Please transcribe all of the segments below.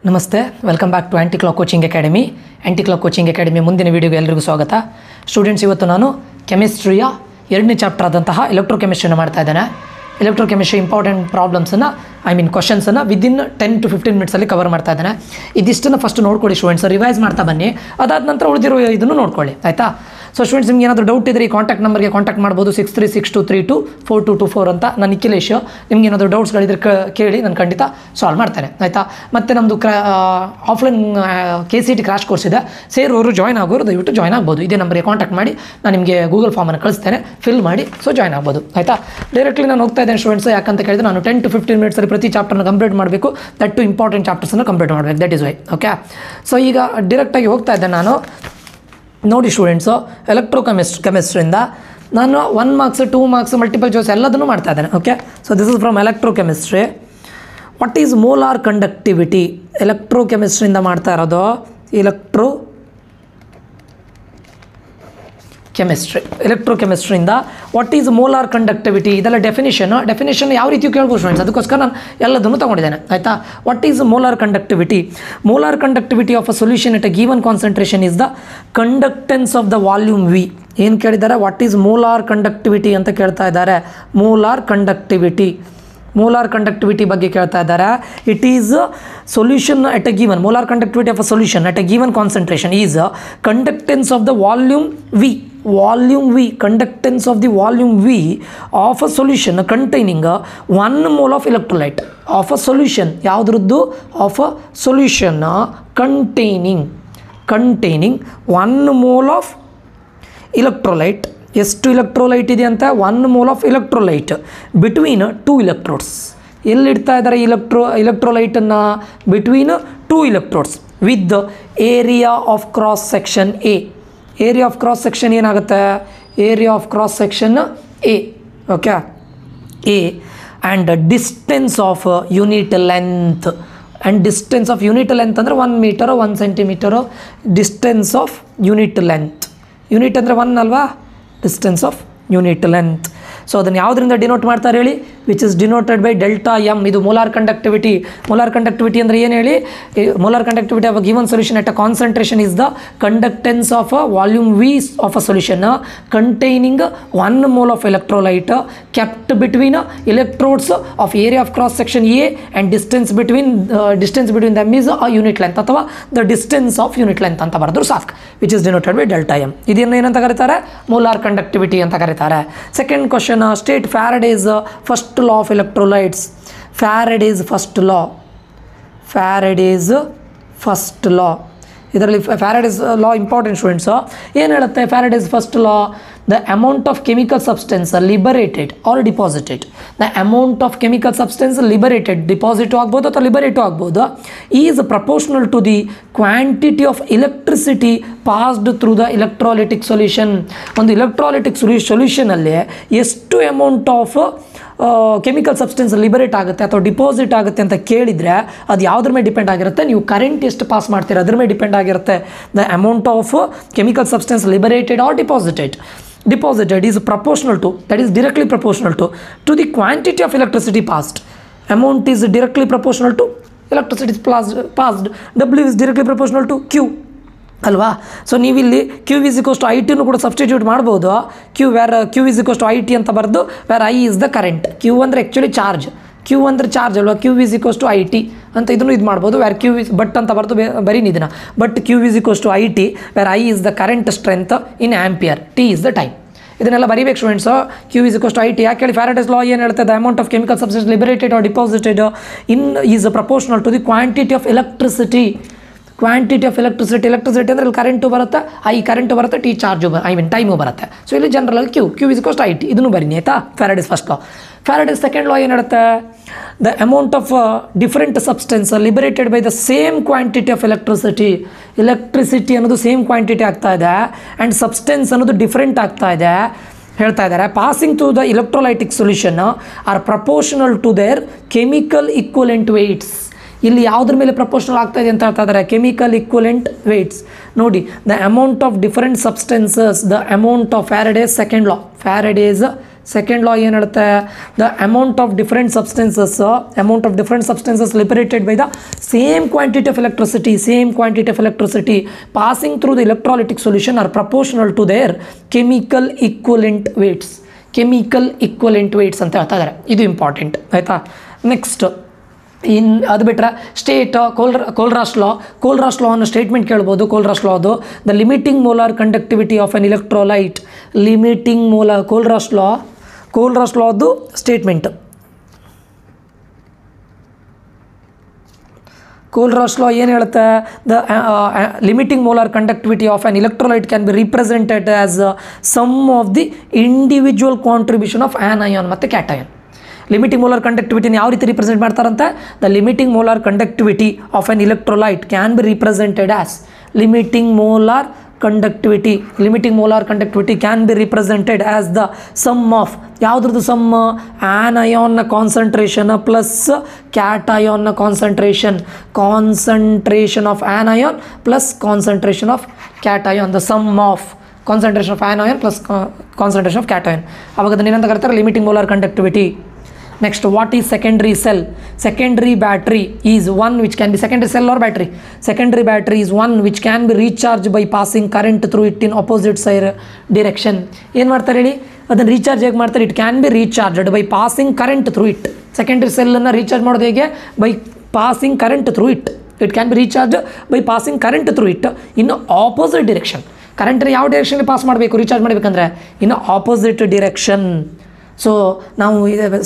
ನಮಸ್ತೆ, welcome back to anti clock coaching academy. Anti clock coaching academy ಮುಂದಿನ ವೀಡಿಯೋಗೆ ಎಲ್ಲರಿಗೂ ಸ್ವಾಗತ. ಸ್ಟೂಡೆಂಟ್ಸ್, ಇವತ್ತು ನಾನು ಕೆಮಿಸ್ಟ್ರಿಯ 2ನೇ ಚಾಪ್ಟರ್ ಆದಂತಹ ಎಲೆಕ್ಟ್ರೋಕೆಮಿಸ್ಟ್ರಿನ ಮಾಡ್ತಾ ಇದ್ದೇನೆ. ಎಲೆಕ್ಟ್ರೋಕೆಮಿಸ್ಟ್ರಿ ಇಂಪಾರ್ಟೆಂಟ್ ಪ್ರಾಬ್ಲಮ್ಸನ್ನು ಕ್ವಶನ್ಸನ್ನು ವಿದಿನ್ 10 to 15 ಮಿನಿಟ್ಸಲ್ಲಿ ಕವರ್ ಮಾಡ್ತಾ ಇದ್ದೇನೆ. ಇದಿಷ್ಟನ್ನು ಫಸ್ಟ್ ನೋಡ್ಕೊಳ್ಳಿ ಸ್ಟೂಡೆಂಟ್ಸ್, ರಿವೈಸ್ ಮಾಡ್ತಾ ಬನ್ನಿ. ಅದಾದ ನಂತರ ಉಳಿದಿರೋ ಇದನ್ನು ನೋಡ್ಕೊಳ್ಳಿ, ಆಯಿತಾ? ಸೊ ಸ್ಟೂಡೆಂಟ್ಸ್, ನಿಮ್ಗೆ ಏನಾದರೂ ಡೌಟ್ ಇದ್ದರೆ ಈ ಕಾಂಟ್ಯಾಕ್ಟ್ ನಂಬರ್ಗೆ ಕಾಂಟ್ಯಾಕ್ಟ್ ಮಾಡ್ಬೋದು. 6362324224 ಅಂತ. ನಾನು ನಿಖಿಲೇಶ್. ನಿಮ್ಗೆ ಏನಾದರೂ ಡೌಟ್ಸ್ಗಳಿದ್ರೆ ಕೇಳಿ, ನಾನು ಖಂಡಿತ ಸಾಲ್ವ್ ಮಾಡ್ತೇನೆ, ಆಯಿತಾ? ಮತ್ತು ನಮ್ಮದು ಆಫ್ಲೈನ್ KCET ಕ್ರಾಶ್ ಕೋರ್ಸ್ ಇದೆ. ಸೇರೋರು ಜಾಯ್ನ್ ಆಗೋರು ದಯವಿಟ್ಟು ಜಾಯ್ನ್ ಆಗ್ಬೋದು. ಇದೇ ನಂಬರ್ಗೆ ಕಾಂಟ್ಯಾಕ್ಟ್ ಮಾಡಿ, ನಾನು ನಿಮಗೆ ಗೂಗಲ್ ಫಾರ್ಮನ್ನು ಕಳಿಸ್ತೇನೆ, ಫಿಲ್ ಮಾಡಿ ಜಾಯ್ನ್ ಆಗ್ಬೋದು, ಆಯಿತಾ? ಡೈರೆಕ್ಟ್ಲಿ ನಾನು ಹೋಗ್ತಾ ಇದ್ದೇನೆ ಸ್ಟೂಡೆಂಟ್ಸ್. ಯಾಕಂತ ಕೇಳಿದ್ರೆ ನಾನು 10 to 15 ಮಿನಿಟ್ಸಲ್ಲಿ ಪ್ರತಿ ಚಾಪ್ಟರ್ನ ಕಂಪ್ಲೀಟ್ ಮಾಡಬೇಕು. ದಟ್ ಟು ಇಂಪಾರ್ಟೆಂಟ್ ಚಾಪ್ಟರ್ಸನ್ನು ಕಂಪ್ಲೀಟ್ ಮಾಡಬೇಕು. That is why. Okay, so ಈಗ ಡೈರೆಕ್ಟಾಗಿ ಹೋಗ್ತಾ ಇದ್ದೆ ನಾನು. ನೋಡಿ ಸ್ಟೂಡೆಂಟ್ಸು, ಕೆಮಿಸ್ಟ್ರಿಯಿಂದ ನಾನು 1 ಮಾರ್ಕ್ಸ್ 2 ಮಾರ್ಕ್ಸ್ ಮಲ್ಟಿಪಲ್ ಚಾಯ್ಸ್ ಎಲ್ಲದನ್ನು ಮಾಡ್ತಾ ಇದ್ದೇನೆ. Okay, so this is from electrochemistry. What is molar conductivity? ಎಲೆಕ್ಟ್ರೋಕೆಮಿಸ್ಟ್ರಿಯಿಂದ ಮಾಡ್ತಾ ಇರೋದು. ಎಲೆಕ್ಟ್ರೋಕೆಮಿಸ್ಟ್ರಿಯಿಂದ ವಾಟ್ ಈಸ್ ಮೋಲಾರ್ ಕಂಡಕ್ಟಿವಿಟಿ, ಇದೆಲ್ಲ ಡೆಫಿನೇಷನ್ ಯಾವ ರೀತಿ ಕೇಳ್ಬೋದು ಸ್ಟೂಡೆಂಟ್ಸ್, ಅದಕ್ಕೋಸ್ಕರ ನಾನು ಎಲ್ಲದನ್ನು ತೊಗೊಂಡಿದ್ದೇನೆ, ಆಯಿತಾ? What is molar conductivity? Molar conductivity of a solution at a given concentration is the conductance of the volume V. ಏನು ಕೇಳಿದ್ದಾರೆ? ವಾಟ್ ಈಸ್ ಮೋಲಾರ್ ಕಂಡಕ್ಟಿವಿಟಿ ಅಂತ ಕೇಳ್ತಾ ಇದ್ದಾರೆ. ಮೋಲಾರ್ ಕಂಡಕ್ಟಿವಿಟಿ ಬಗ್ಗೆ ಕೇಳ್ತಾ ಇದ್ದಾರೆ. It is solution at a given, molar conductivity of a solution at a given concentration is conductance of the volume V, conductance of the volume V of a solution containing 1 mole of electrolyte. Of a solution ಯಾವುದ್ರದ್ದು? Of a solution containing 1 mole of electrolyte. ಎಷ್ಟು electrolyte ಇದೆ ಅಂತ? 1 mole of electrolyte between 2 electrodes. ಎಲ್ಲಿಡ್ತಾ ಇದ್ದಾರೆ ಎಲೆಕ್ಟ್ರೋಲೈಟನ್ನು? Between 2 electrodes with area of cross section A. Area of cross section ಏನಾಗುತ್ತೆ? Area of cross section A. Okay, A and distance of unit length. And distance of unit length ಅಂದರೆ 1 metre 1 centimetre. Distance of unit length, unit ಅಂದರೆ 1 ಅಲ್ವಾ? Distance of unit length. So ಅದನ್ನು ಯಾವುದರಿಂದ denote ಮಾಡ್ತಾರೆ ಹೇಳಿ? Which is denoted by delta M. ಇದು molar conductivity. Molar conductivity ಅಂದರೆ ಏನು ಹೇಳಿ? Molar conductivity of a given solution at a concentration is the conductance of a volume V of a solution containing 1 mole of electrolyte kept between electrodes of area of cross section A and distance between them is a unit length ಅಥವಾ the distance of unit length ಅಂತ ಬರೆದ್ರು ಸಾಕು. Which is denoted by delta M. ಇದನ್ನು ಏನಂತ ಕರೀತಾರೆ? Molar conductivity ಅಂತ ಕರೀತಾರೆ. Second question, state Faraday's first law of electrolytes. Faraday's first law. ಇದರಲ್ಲಿ Faraday's law ಇಂಪಾರ್ಟೆಂಟ್ ಸ್ಟೂಡೆಂಟ್ಸು. ಏನು ಹೇಳುತ್ತೆ Faraday's first law? The amount of chemical substance liberated or deposited. The amount of chemical substance liberated, deposit ಆಗ್ಬೋದು ಅಥವಾ ಲಿಬರೇಟು ಆಗ್ಬೋದು, is proportional to the quantity of electricity passed through the electrolytic solution. ಒಂದು electrolytic solutionನಲ್ಲಿ ಎಷ್ಟು amount of chemical substance liberate ಆಗುತ್ತೆ ಅಥವಾ deposit ಆಗುತ್ತೆ ಅಂತ ಕೇಳಿದರೆ ಅದು ಯಾವುದ್ರ ಮೇಲೆ ಡಿಪೆಂಡ್ ಆಗಿರುತ್ತೆ? ನೀವು ಕರೆಂಟ್ ಎಷ್ಟು ಪಾಸ್ ಮಾಡ್ತೀರ ಅದ್ರ ಮೇಲೆ ಡಿಪೆಂಡ್ ಆಗಿರುತ್ತೆ. The amount of chemical substance liberated or deposited is proportional to, that is directly proportional to the quantity of electricity passed. Amount is directly proportional to electricity passed. W is directly proportional to Q ಅಲ್ವಾ? So ನೀವಿಲ್ಲಿ Q is equals to IT ಕೂಡ substitute ಮಾಡ್ಬೋದು. Q is equals to IT ಅಂತ ಬರೆದು where I is the current. Q ಅಂದರೆ actually charge, Q ಅಂದರೆ charge ಅಲ್ವಾ? Q is equals to IT ಅಂತ ಇದನ್ನು ಇದು ಮಾಡ್ಬೋದು. ವೇರ್ Q is ಬಟ್ ಅಂತ ಬರೆದು ಬರೀನಿ ಇದನ್ನು. But Q is equals to IT where I is the current strength in ampere, T is the time. ಇದನ್ನೆಲ್ಲ ಬರೀಬೇಕು students. Q is equals to IT. ಯಾಕೆ ಹೇಳಿ? Faraday's law ಏನು ಹೇಳ್ತದೆ? The amount of chemical substance liberated or deposited is proportional to the quantity of electricity. Electricity ಅಂದರೆ current ಬರುತ್ತೆ, current ಬರುತ್ತೆ, T charge time ಬರುತ್ತೆ. ಸೊ ಇಲ್ಲಿ general Q is equals to IT ಇದನ್ನು ಬರೀನಿ, ಆಯಿತಾ? Faraday's first law. Faraday's second law ಏನು ಹೇಳುತ್ತೆ? The amount of different substance liberated by the same quantity of electricity ಅನ್ನೋದು ಸೇಮ್ ಕ್ವಾಂಟಿಟಿ ಆಗ್ತಾ ಇದೆ ಆ್ಯಂಡ್ ಸಬ್ಸ್ಟೆನ್ಸ್ ಅನ್ನೋದು ಡಿಫರೆಂಟ್ ಆಗ್ತಾ ಇದೆ ಹೇಳ್ತಾ ಇದ್ದಾರೆ. Passing through the electrolytic solution are proportional to their chemical equivalent weights. ಇಲ್ಲಿ ಯಾವುದ್ರ ಮೇಲೆ ಪ್ರಪೋರ್ಷನಲ್ ಆಗ್ತಾ ಇದೆ ಅಂತ ಹೇಳ್ತಾ ಇದ್ದಾರೆ? Chemical equivalent weights. ನೋಡಿ, the amount of different substances, the amount of Faraday's second law, Faraday's second law ಏನು ಹೇಳುತ್ತೆ, the amount of different substances liberated by the same quantity of electricity passing through the electrolytic solution are proportional to their chemical equivalent weights ಅಂತ ಹೇಳ್ತಾ ಇದ್ದಾರೆ. ಇದು important ಆಯಿತಾ. Next ಅದು ಬಿಟ್ಟರೆ state ಕೋಲ್ರಾಸ್ ಲಾ ಅನ್ನೋ ಸ್ಟೇಟ್ಮೆಂಟ್ ಕೇಳ್ಬೋದು. ಕೋಲ್ರಾಸ್ ಲಾ ಅದು the limiting molar conductivity of an electrolyte. Kohlrausch law ಅದು ಸ್ಟೇಟ್ಮೆಂಟ್. ಕೋಲ್ರಾಸ್ ಲಾ ಏನು ಹೇಳುತ್ತೆ, the limiting molar conductivity of an electrolyte can be represented as sum of the individual contribution of anion ಮತ್ತು cation. ಲಿಮಿಟಿಂಗ್ ಮೋಲಾರ್ ಕಂಡಕ್ಟಿವಿಟಿನ ಯಾವ ರೀತಿ represent ಮಾಡ್ತಾರಂತೆ, the limiting molar conductivity of an electrolyte can be represented as limiting molar conductivity can be represented as the sum of ಯಾವುದ್ರದ್ದು sum, ಆನಯಾನ್ನ concentration plus ಕ್ಯಾಟಯಾನ್ನ concentration of anion plus concentration of cation, the sum of concentration of anion plus concentration of cation. ಅವಾಗ ಅದನ್ನ ಏನಂತ ಕರೀತಾರೆ, limiting molar conductivity. Next, what is secondary cell? Secondary battery is one which can be secondary cell or battery. Secondary battery is one which can be recharged by passing current through it in opposite side direction. ಏನು ಮಾಡ್ತಾರೆ ಹೇಳಿ, ಅದನ್ನು recharge ಹೇಗೆ ಮಾಡ್ತಾರೆ, it can be recharged by passing current through it. Secondary ಸೆಲ್ಲನ್ನು recharge ಮಾಡೋದು ಹೇಗೆ, by passing current through it. It can be recharge by passing current through it in opposite direction. ಕರೆಂಟನ್ನು ಯಾವ ಡೈರೆಕ್ಷನ್ಗೆ ಪಾಸ್ ಮಾಡಬೇಕು ರೀಚಾರ್ಜ್ ಮಾಡಬೇಕಂದ್ರೆ, ಇನ್ ಆಪೋಸಿಟ್ ಡಿರೆಕ್ಷನ್. ಸೊ ನಾವು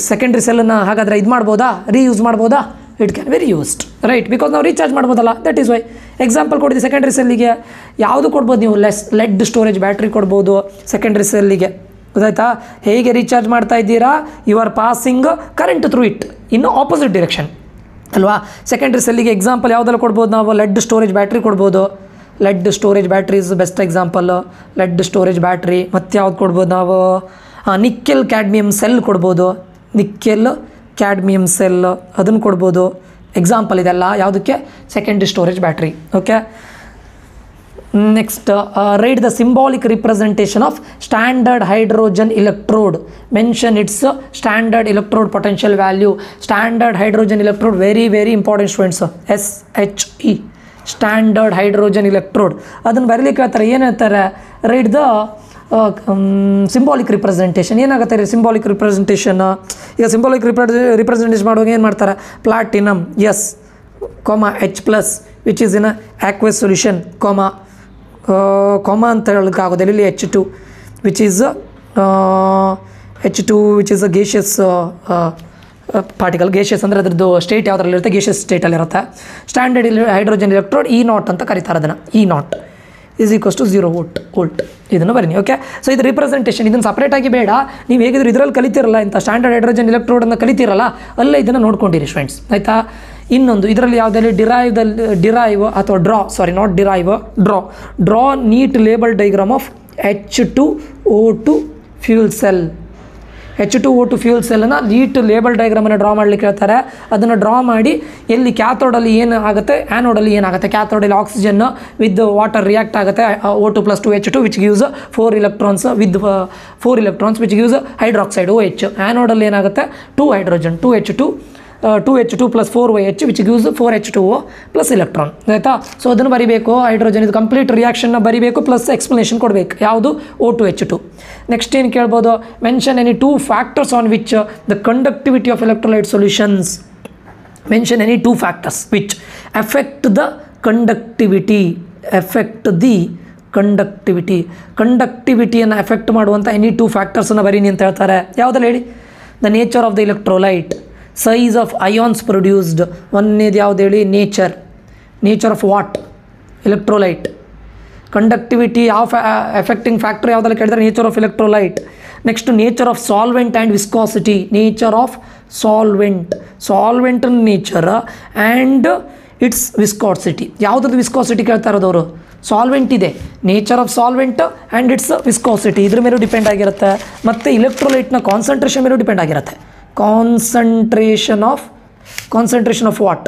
secondary ಸೆಲ್ಲನ್ನು ಹಾಗಾದರೆ ಇದು ಮಾಡ್ಬೋದಾ, ರೀಯೂಸ್ ಮಾಡ್ಬೋದಾ, it can be reused, right, because ನಾವು ರೀಚಾರ್ಜ್ ಮಾಡ್ಬೋದಲ್ಲ. ದಟ್ ಈಸ್ ವೈ ಎಕ್ಸಾಂಪಲ್ ಕೊಡ್ತೀವಿ. ಸೆಕೆಂಡ್ರಿ ಸೆಲ್ಲಿಗೆ ಯಾವುದು ಕೊಡ್ಬೋದು ನೀವು, ಲೆಡ್ ಸ್ಟೋರೇಜ್ ಬ್ಯಾಟ್ರಿ ಕೊಡ್ಬೋದು ಸೆಕೆಂಡ್ರಿ ಸೆಲ್ಲಿಗೆ, ಗೊತ್ತಾಯ್ತಾ. ಹೇಗೆ ರೀಚಾರ್ಜ್ ಮಾಡ್ತಾ ಇದ್ದೀರಾ, you are passing current through it in opposite direction ಅಲ್ವಾ. ಸೆಕೆಂಡ್ರಿ ಸೆಲ್ಲಿಗೆ ಎಕ್ಸಾಂಪಲ್ ಯಾವುದೆಲ್ಲ ಕೊಡ್ಬೋದು ನಾವು, ಲೆಡ್ ಸ್ಟೋರೇಜ್ ಬ್ಯಾಟ್ರಿ ಕೊಡ್ಬೋದು. Lead storage battery is best example, lead storage battery. ಮತ್ತು ಯಾವ್ದು ಕೊಡ್ಬೋದು ನಾವು, ನಿಕ್ಕೆಲ್ ಕ್ಯಾಡ್ಮಿಯಮ್ ಸೆಲ್ ಕೊಡ್ಬೋದು, ಅದನ್ನು ಕೊಡ್ಬೋದು. ಎಕ್ಸಾಂಪಲ್ ಇದೆಲ್ಲ ಯಾವುದಕ್ಕೆ, secondary storage battery. Okay, next write the symbolic representation of standard hydrogen electrode. Mention its standard electrode potential value. Standard hydrogen electrode very important students. SHE standard hydrogen electrode. ಅದನ್ನು ಬರೀಲಿಕ್ಕೆ ಹೇಳ್ತಾರೆ, ಏನು ಹೇಳ್ತಾರೆ, ರೈಟ್ ದ ಸಿಂಬಾಲಿಕ್ ರಿಪ್ರೆಸೆಂಟೇಷನ್. ಏನಾಗುತ್ತೆ symbolic representation, ಈಗ symbolic representation ಮಾಡುವಾಗ ಏನು ಮಾಡ್ತಾರೆ, platinum S, H+, which is in aqueous solution, ಅಂತ ಹೇಳೋಕ್ಕಾಗೋದಿಲ್ಲ ಇಲ್ಲಿ, H2 which is which is a gaseous particle. Gaseous ಅಂದರೆ ಅದರದ್ದು ಸ್ಟೇಟ್ ಯಾವುದ್ರಲ್ಲಿರುತ್ತೆ, ಗೇಷಿಯಸ್ ಸ್ಟೇಟಲ್ಲಿರುತ್ತೆ. ಸ್ಟ್ಯಾಂಡರ್ಡ್ ಹೈಡ್ರೋಜನ್ ಇಲೆಕ್ಟ್ರೋಡ್ E0 ಅಂತ ಕರೀತಾರೆ ಅದನ್ನು. E0 is equals to 0 volt. ಇದನ್ನು ಬನ್ನಿ. ಓಕೆ, ಸೊ ಇದು ರಿಪ್ರೆಸೆಂಟೇಷನ್. ಇದನ್ನು ಸಪ್ರೇಟಾಗಿ ಬೇಡ, ನೀವು ಹೇಗಿದ್ರು ಇದರಲ್ಲಿ ಕಲಿತಿರಲ್ಲ, ಇಂಥ ಸ್ಟ್ಯಾಂಡರ್ಡ್ ಹೈಡ್ರೋಜನ್ ಇಲೆಕ್ಟ್ರೋಡನ್ನು ಕಲಿತಿರಲ್ಲ, ಅಲ್ಲೇ ಇದನ್ನು ನೋಡ್ಕೊಂಡಿರಿ ಸ್ಟೂಡೆಂಟ್ಸ್, ಆಯಿತಾ. ಇನ್ನೊಂದು ಇದರಲ್ಲಿ ಯಾವುದಲ್ಲಿ draw neat label diagram of H2O2 fuel cell. H2O2 fuel ಸೆಲ್ಲನ್ನು ನೀಟ್ ಲೇಬಲ್ ಡೈಗ್ರಾಮನ್ನು ಡ್ರಾ ಮಾಡಲಿಕ್ಕೆ ಹೇಳ್ತಾರೆ. ಅದನ್ನು ಡ್ರಾ ಮಾಡಿ ಎಲ್ಲಿ ಕ್ಯಾಥೋಡಲ್ಲಿ ಏನು ಆಗುತ್ತೆ, ಆ್ಯನೋಡಲ್ಲಿ ಏನಾಗುತ್ತೆ. ಕ್ಯಾಥೋಡಲ್ಲಿ ಆಕ್ಸಿಜನ್ ವಿತ್ ವಾಟರ್ ರಿಯಾಕ್ಟ್ ಆಗುತ್ತೆ, O2 + 2H2 which gives 4 electrons with 4 electrons which gives hydroxide OH. ಆ್ಯನೋಡಲ್ಲಿ ಏನಾಗುತ್ತೆ, 2 hydrogen 2H2 + 4OH which gives 4H2O plus electron, ಆಯಿತಾ. ಸೊ ಅದನ್ನು ಬರಿಬೇಕು, ಹೈಡ್ರೋಜನ್ ಇದು ಕಂಪ್ಲೀಟ್ ರಿಯಾಕ್ಷನ್ನ ಬರಿಬೇಕು, ಪ್ಲಸ್ ಎಕ್ಸ್ಪ್ಲನೇಷನ್ ಕೊಡಬೇಕು, ಯಾವುದು O2H2. ನೆಕ್ಸ್ಟ್ ಏನು ಕೇಳ್ಬೋದು, mention any 2 factors on which the conductivity of electrolyte solutions. Mention any 2 factors which affect the ಕಂಡಕ್ಟಿವಿಟಿಯನ್ನು ಎಫೆಕ್ಟ್ ಮಾಡುವಂಥ ಎನಿ 2 ಫ್ಯಾಕ್ಟರ್ಸನ್ನು ಬರೀನಿ ಅಂತ ಹೇಳ್ತಾರೆ. ಯಾವುದಲ್ಲ ಹೇಳಿ, the nature of the electrolyte, size of ions produced. ಒಂದೇದು ಯಾವ್ದು ಹೇಳಿ, nature of what, electrolyte. Conductivity ಯಾವ ಎಫೆಕ್ಟಿಂಗ್ ಫ್ಯಾಕ್ಟರ್ ಯಾವುದೆಲ್ಲ ಕೇಳಿದ್ರೆ, nature of electrolyte. Next nature of solvent and viscosity. Nature of solvent nature and its viscosity. ಯಾವುದ್ರದ್ದು viscosity ಕೇಳ್ತಾ ಇರೋದವರು, solvent ಇದೆ, nature of solvent and its viscosity, ಇದ್ರ ಮೇಲೂ depend ಆಗಿರುತ್ತೆ. ಮತ್ತು ಇಲೆಕ್ಟ್ರೋಲೈಟ್ನ concentration ಮೇಲೂ ಡಿಪೆಂಡ್ ಆಗಿರುತ್ತೆ. ಕಾನ್ಸಂಟ್ರೇಷನ್ ಆಫ್ ವಾಟ್,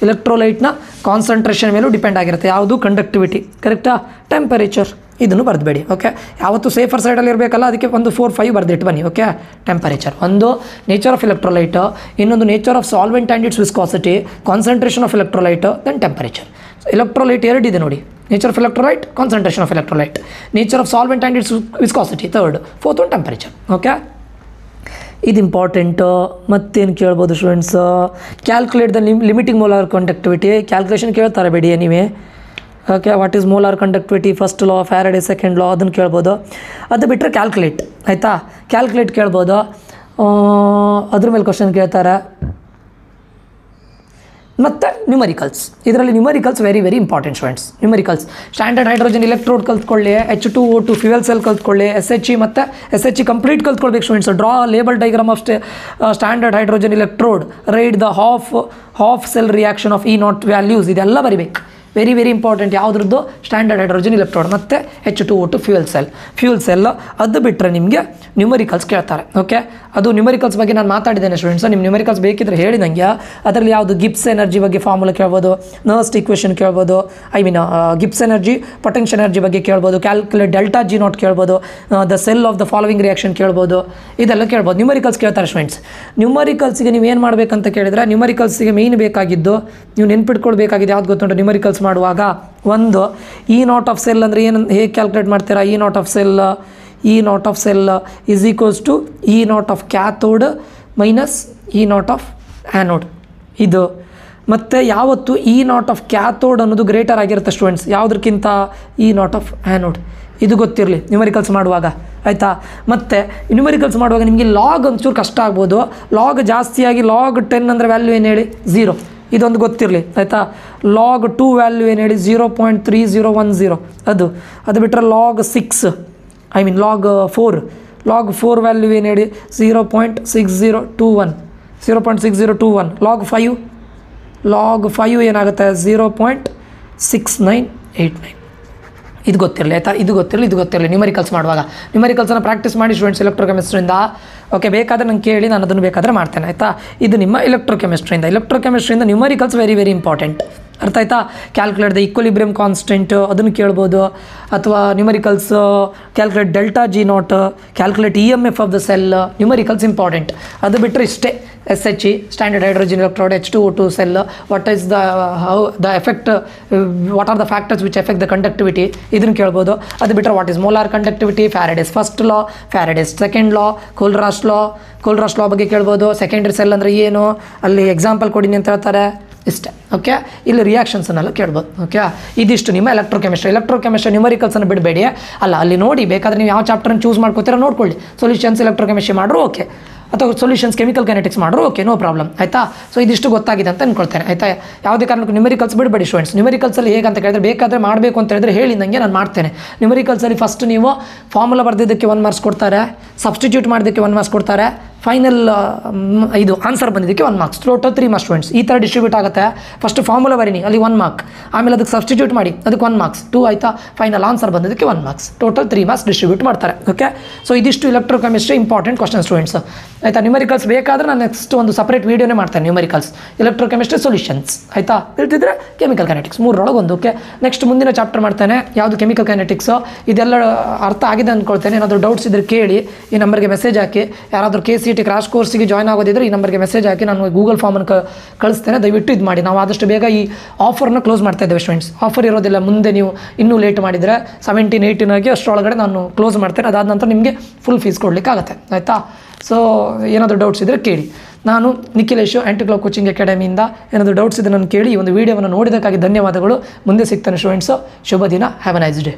ಎಲೆಕ್ಟ್ರೋಲೈಟ್ನ ಕಾನ್ಸಂಟ್ರೇಷನ್ ಮೇಲೂ depend ಆಗಿರುತ್ತೆ. ಯಾವುದು, ಕಂಡಕ್ಟಿವಿಟಿ, ಕರೆಕ್ಟಾ. ಟೆಂಪರೇಚರ್ ಇದನ್ನು ಬರೆದ್ಬೇಡಿ. ಓಕೆ, ಯಾವತ್ತು ಸೇಫರ್ ಸೈಡಲ್ಲಿ ಇರಬೇಕಲ್ಲ, ಅದಕ್ಕೆ ಒಂದು 4, 5 ಬರೆದಿಟ್ಟು ಬನ್ನಿ. ಓಕೆ, ಟೆಂಪರೇಚರ್ ಒಂದು, ನೇಚರ್ ಆಫ್ ಎಲೆಕ್ಟ್ರೋಲೈಟ್, ಇನ್ನೊಂದು nature of solvent and its viscosity, concentration of electrolyte, then temperature. Electrolyte 2 ಇದೆ ನೋಡಿ, nature of electrolyte, concentration of electrolyte, nature of solvent and its viscosity 3rd, 4th ಒಂದು temperature. Okay, ಇದು important. ಮತ್ತೇನು ಕೇಳ್ಬೋದು students, calculate the limiting molar conductivity. Calculation ಕೇಳ್ತಾರೆ ಬೇಡಿ ನೀವೇ. Okay, what is molar conductivity, first law, Faraday second law, ಅದನ್ನು ಕೇಳ್ಬೋದು. ಅದು ಬಿಟ್ಟರೆ ಕ್ಯಾಲ್ಕುಲೇಟ್, ಆಯಿತಾ, ಕ್ಯಾಲ್ಕುಲೇಟ್ ಕೇಳ್ಬೋದು. ಅದ್ರ ಮೇಲೆ ಕ್ವಶನ್ ಕೇಳ್ತಾರೆ. ಮತ್ತು ನ್ಯೂಮರಿಕಲ್ಸ್, ಇದರಲ್ಲಿ numericals very very important students. Numericals standard hydrogen electrode ಕಲ್ತ್ಕೊಳ್ಳಿ, H2O2 ಫ್ಯೂಯಲ್ ಸೆಲ್ ಕಲ್ತ್ಕೊಳ್ಳಿ, SHE ಮತ್ತು SHE ಕಂಪ್ಲೀಟ್ ಕಲ್ತ್ಕೊಳ್ಬೇಕು students. Draw label diagram of standard hydrogen electrode, write the half cell reaction of E0 values, ಇದೆಲ್ಲ ಬರಿಬೇಕು. Very very important. ಯಾವುದ್ರದ್ದು, standard hydrogen electrode ಮತ್ತು H2O2 fuel cell. ಅದು ಬಿಟ್ಟರೆ ನಿಮಗೆ ನ್ಯೂಮರಿಕಲ್ಸ್ ಕೇಳ್ತಾರೆ. ಓಕೆ, ಅದು ನ್ಯೂಮರಿಕಲ್ಸ್ ಬಗ್ಗೆ ನಾನು ಮಾತಾಡಿದ್ದೇನೆ ಸ್ಟೂಡೆಂಟ್ಸ್. ನಿಮ್ಮ ನ್ಯೂಮರಿಕಲ್ಸ್ ಬೇಕಿದ್ರೆ ಹೇಳಿ ನನಗೆ. ಅದರಲ್ಲಿ ಯಾವುದು ಗಿಬ್ಸ್ ಎನರ್ಜಿ ಬಗ್ಗೆ ಫಾರ್ಮುಲಾ ಕೇಳ್ಬೋದು, ನರ್ಸ್ಟ್ ಈಕ್ವೇಷನ್ ಕೇಳ್ಬೋದು, ಗಿಬ್ಸ್ ಎನರ್ಜಿ, ಪೊಟೆನ್ಷಿಯಲ್ ಎನರ್ಜಿ ಬಗ್ಗೆ ಕೇಳ್ಬೋದು, ಕ್ಯಾಲ್ಕುಲೇಟ್ ಡೆಲ್ಟಾ G ನಾಟ್ ಕೇಳ್ಬೋದು, the cell of the following reaction ಕೇಳ್ಬೋದು, ಇದೆಲ್ಲ ಕೇಳ್ಬೋದು. ನ್ಯೂಮರಿಕಲ್ಸ್ ಕೇಳ್ತಾರೆ ಸ್ಟೂಡೆಂಟ್ಸ್. ನ್ಯೂಮರಿಕಲ್ಸ್ಗೆ ನೀವು ಏನು ಮಾಡಬೇಕಂತ ಕೇಳಿದರೆ, ನ್ಯೂಮರಿಕಲ್ಸ್ಗೆ ಮೇಯ್ನ್ ಬೇಕಾಗಿದ್ದು, ನೀವು ನೆನ್ಪಿಟ್ಕೊಳ್ಬೇಕಾಗಿದ್ದು ಯಾವ್ದು ಗೊತ್ತುಂಟು ನ್ಯೂಮರಿಕಲ್ಸ್ ಮಾಡುವಾಗ, ಒಂದು E0 ಆಫ್ ಸೆಲ್ ಅಂದರೆ ಏನು, ಹೇಗೆ ಕ್ಯಾಲ್ಕುಲೇಟ್ ಮಾಡ್ತೀರಾ, E0 of cell is equals to E0 of cathode minus E0 of anode. ಇದು ಮತ್ತು ಯಾವತ್ತು E0 ಆಫ್ ಕ್ಯಾಥೋಡ್ ಅನ್ನೋದು ಗ್ರೇಟರ್ ಆಗಿರುತ್ತೆ ಸ್ಟೂಡೆಂಟ್ಸ್ ಯಾವುದಕ್ಕಿಂತ, E0 ಆಫ್ ಆ್ಯನೋಡ್. ಇದು ಗೊತ್ತಿರಲಿ ನ್ಯೂಮರಿಕಲ್ಸ್ ಮಾಡುವಾಗ, ಆಯಿತಾ. ಮತ್ತು ನ್ಯೂಮರಿಕಲ್ಸ್ ಮಾಡುವಾಗ ನಿಮಗೆ ಲಾಗ್ ಒಂಚೂರು ಕಷ್ಟ ಆಗ್ಬೋದು. ಲಾಗ್ ಜಾಸ್ತಿಯಾಗಿ ಲಾಗ್ 10 ಅಂದರೆ ವ್ಯಾಲ್ಯೂ ಏನು ಹೇಳಿ, 0. ಇದೊಂದು ಗೊತ್ತಿರಲಿ, ಆಯಿತಾ. ಲಾಗ್ 2 ವ್ಯಾಲ್ಯೂ ಏನು ಹೇಳಿ, 0.3010. ಅದು ಬಿಟ್ಟರೆ ಲಾಗ್ 6, ಲಾಗ್ 4 ವ್ಯಾಲ್ಯೂ ಏನು ಹೇಳಿ, 0.6021. ಲಾಗ್ 5 ಏನಾಗುತ್ತೆ, 0.6989. ಇದು ಗೊತ್ತಿರಲಿ, ಆಯಿತಾ. ಇದು ಗೊತ್ತಿರಲಿ ನ್ಯೂಮರಿಕಲ್ಸ್ ಮಾಡುವಾಗ. ನ್ಯೂಮರಿಕಲ್ಸನ್ನು ಪ್ರಾಕ್ಟೀಸ್ ಮಾಡಿ ಸ್ಟೂಡೆಂಟ್ಸ್ ಎಲೆಕ್ಟ್ರೋಕೆಮಿಸ್ಟ್ರಿಯಿಂದ. ಓಕೆ, ಬೇಕಾದರೆ ನಂಗೆ ಕೇಳಿ, ನಾನು ಅದನ್ನು ಬೇಕಾದರೆ ಮಾಡ್ತೇನೆ, ಆಯಿತಾ. ಇದು ನಿಮ್ಮ ಎಲೆಕ್ಟ್ರೋಕೆಮಿಸ್ಟ್ರಿಯಿಂದ ನ್ಯೂಮರಿಕಲ್ಸ್ ವೆರಿ ವೆರಿ ಇಂಪಾರ್ಟೆಂಟ್. ಅರ್ಥ ಆಯ್ತಾ. ಕ್ಯಾಲ್ಕುಲೇಟ್ ದ ಈಕ್ವಲಿಬ್ರಿಯಮ್ ಕಾನ್ಸ್ಟೆಂಟ್, ಅದನ್ನು ಕೇಳ್ಬೋದು. ಅಥವಾ numericals calculate delta G naught, calculate EMF of the cell, numericals important. ಅದು ಬಿಟ್ಟರೆ ಇಷ್ಟೇ, SHE standard hydrogen electrode, H2O2 cell, what are the factors which affect the conductivity, ಇದನ್ನು ಕೇಳ್ಬೋದು. ಅದು ಬಿಟ್ಟರೆ what is molar conductivity, Faraday's first law, Faraday's second law, Kohlrausch law ಬಗ್ಗೆ ಕೇಳ್ಬೋದು. Secondary cell ಅಂದರೆ ಏನು, ಅಲ್ಲಿ ಎಕ್ಸಾಂಪಲ್ ಕೊಡಿನಿ ಅಂತ ಹೇಳ್ತಾರೆ, ಇಷ್ಟೇ. ಓಕೆ, ಇಲ್ಲಿ ರಿಯಾಕ್ಷನ್ಸನ್ನೆಲ್ಲ ಕೇಳ್ಬೋದು. ಓಕೆ, ಇದಿಷ್ಟು ನಿಮ್ಮ ಎಲೆಕ್ಟ್ರೋಕೆಮಿಸ್ಟ್ರಿ ನ್ಯೂಮರಿಕಲ್ಸನ್ನು ಬಿಡಬೇಡಿ. ಅಲ್ಲಿ ನೋಡಿ, ಬೇಕಾದರೆ ನೀವು ಯಾವ ಚಾಪ್ಟರ್ನ ಚೂಸ್ ಮಾಡ್ಕೋತೀರಾ ನೋಡ್ಕೊಳ್ಳಿ. ಸೊಲ್ಯೂಷನ್ಸ್ ಎಲೆಕ್ಟ್ರೋಕೆಮಿಸ್ಟ್ರಿ ಮಾಡ್ರು ಓಕೆ, ಅಥವಾ ಸೊಲ್ಯೂಷನ್ಸ್ ಕೆಮಿಕಲ್ ಕೈನೆಟಿಕ್ಸ್ ಮಾಡ್ರು ಓಕೆ, ನೋ ಪ್ರಾಬ್ಲಮ್, ಆಯಿತಾ. ಸೊ ಇದಿಷ್ಟು ಗೊತ್ತಾಗಿದೆ ಅಂತ ಅಂದ್ಕೊಳ್ತೇನೆ, ಆಯಿತಾ. ಯಾವುದೇ ಕಾರಣಕ್ಕೂ ನ್ಯೂಮರಿಕಲ್ಸ್ ಬಿಡಬೇಡಿ ಸ್ಟೂಡೆಂಟ್ಸ್. ನ್ಯೂಮರಿಕಲ್ಸಲ್ಲಿ ಹೇಗೆ ಅಂತ ಕೇಳಿದ್ರೆ, ಬೇಕಾದರೆ ಮಾಡಬೇಕು ಅಂತ ಹೇಳಿದ್ರೆ ಹೇಳಿ ನನಗೆ, ನಾನು ಮಾಡ್ತೇನೆ. ನ್ಯೂಮರಿಕಲ್ಸಲ್ಲಿ ಫಸ್ಟ್ ನೀವು ಫಾರ್ಮುಲಾ ಬರೆದಿದ್ದಕ್ಕೆ 1 ಮಾರ್ಕ್ಸ್ ಕೊಡ್ತಾರೆ, ಸಬ್ಸ್ಟಿಟ್ಯೂಟ್ ಮಾಡೋದಕ್ಕೆ 1 ಮಾರ್ಕ್ಸ್ ಕೊಡ್ತಾರೆ, ಫೈನಲ್ ಇದು ಆನ್ಸರ್ ಬಂದಿದ್ದಕ್ಕೆ 1 ಮಾರ್ಕ್ಸ್, ಟೋಟಲ್ 3 ಮಾರ್ಕ್ಸ್ ಸ್ಟೂಡೆಂಟ್ಸ್. ಈ ಥರ ಡಿಸ್ಟ್ರಿಬ್ಯೂಟ್ ಆಗುತ್ತೆ. ಫಸ್ಟ್ ಫಾರ್ಮುಲಾ ಬರೀನಿ, ಅಲ್ಲಿ 1 ಮಾರ್ಕ್, ಆಮೇಲೆ ಅದಕ್ಕೆ ಸಬ್ಸ್ಟಿಟ್ಯೂಟ್ ಮಾಡಿ, ಅದಕ್ಕೆ 1 ಮಾರ್ಕ್ಸ್ 2, ಆಯಿತಾ. ಫೈನಲ್ ಆನ್ಸರ್ ಬಂದಿದ್ದಕ್ಕೆ 1 ಮಾರ್ಕ್ಸ್, ಟೋಟಲ್ 3 ಮಾರ್ಕ್ಸ್ ಡಿಸ್ಟ್ರಿಬ್ಯೂಟ್ ಮಾಡ್ತಾರೆ. ಓಕೆ, ಸೊ ಇದಿಷ್ಟು ಎಲೆಕ್ಟ್ರೋಕೆಮಿಸ್ಟ್ರಿ ಇಂಪಾರ್ಟೆಂಟ್ ಕ್ವಶನ್ ಸ್ಟೂಡೆಂಟ್ಸ್, ಆಯಿತಾ. ನ್ಯೂಮರಿಕಲ್ಸ್ ಬೇಕಾದರೆ ನಾನು ನೆಕ್ಸ್ಟ್ ಒಂದು ಸಪ್ರೇಟ್ ವೀಡಿಯೋನೇ ಮಾಡ್ತೇನೆ, ನ್ಯೂಮರಿಕಲ್ಸ್, ಎಲೆಕ್ಟ್ರೋಕೆಮಿಸ್ಟ್ರಿ ಸೊಲ್ಯೂಷನ್ಸ್, ಆಯಿತಾ. ಹೇಳ್ತಿದ್ರೆ ಕೆಮಿಕಲ್ ಕೈನೆಟಿಕ್ಸ್ 3ರೊಳಗೆ ಒಂದು. ಓಕೆ, ನೆಕ್ಸ್ಟ್ ಮುಂದಿನ ಚಾಪ್ಟರ್ ಮಾಡ್ತೇನೆ, ಯಾವುದು ಕೆಮಿಕಲ್ ಕೈನೆಟಿಕ್ಸ್. ಇದೆಲ್ಲ ಅರ್ಥ ಆಗಿದೆ ಅಂದ್ಕೊಳ್ತೇನೆ. ಏನಾದರೂ ಡೌಟ್ಸ್ ಇದ್ದರೆ ಕೇಳಿ, ಈ ನಂಬರ್ಗೆ ಮೆಸೇಜ್ ಹಾಕಿ. ಯಾರಾದರೂ KCET ಕ್ರಾಶ್ ಕೋರ್ಸಿಗೆ ಜಾಯ್ನ್ ಆಗೋದಿದ್ರೆ ಈ ನಂಬರ್ಗೆ ಮೆಸೇಜ್ ಹಾಕಿ, ನಾನು ಗೂಗಲ್ ಫಾರ್ಮನ್ನು ಕಳಿಸ್ತೇನೆ. ದಯವಿಟ್ಟು ಇದು ಮಾಡಿ. ನಾವು ಆದಷ್ಟು ಬೇಗ ಈ ಆಫರ್ನ ಕ್ಲೋಸ್ ಮಾಡ್ತಾ ಇದ್ದೇವೆ ಸ್ಟೂಡೆಂಟ್ಸ್. ಆಫರ್ ಇರೋದಿಲ್ಲ, ಮುಂದೆ ನೀವು ಇನ್ನೂ ಲೇಟ್ ಮಾಡಿದರೆ 17, 18 ಅಷ್ಟರೊಳಗಡೆ ನಾನು ಕ್ಲೋಸ್ ಮಾಡ್ತೇನೆ. ಅದಾದ ನಂತರ ನಿಮಗೆ ಫುಲ್ ಫೀಸ್ ಕೊಡಲಿಕ್ಕೆ ಆಗುತ್ತೆ, ಆಯಿತಾ. ಸೊ ಏನಾದರೂ ಡೌಟ್ಸ್ ಇದ್ದರೆ ಕೇಳಿ. ನಾನು ನಿಖಿಲೇಶು ಆ್ಯಂಟಿಕ್ಲೋ ಕೋಚಿಂಗ್ ಅಕಾಡೆಮಿಯಿಂದ. ಏನಾದರೂ ಡೌಟ್ಸ್ ಇದ್ದರೆ ನಾನು ಕೇಳಿ. ಈ ಒಂದು ವೀಡಿಯೋವನ್ನು ನೋಡಿದ್ದಕ್ಕಾಗಿ ಧನ್ಯವಾದಗಳು. ಮುಂದೆ ಸಿಗ್ತಾನೆ ಸ್ಟೂಡೆಂಟ್ಸು. ಶುಭ ದಿನ. Have a nice day.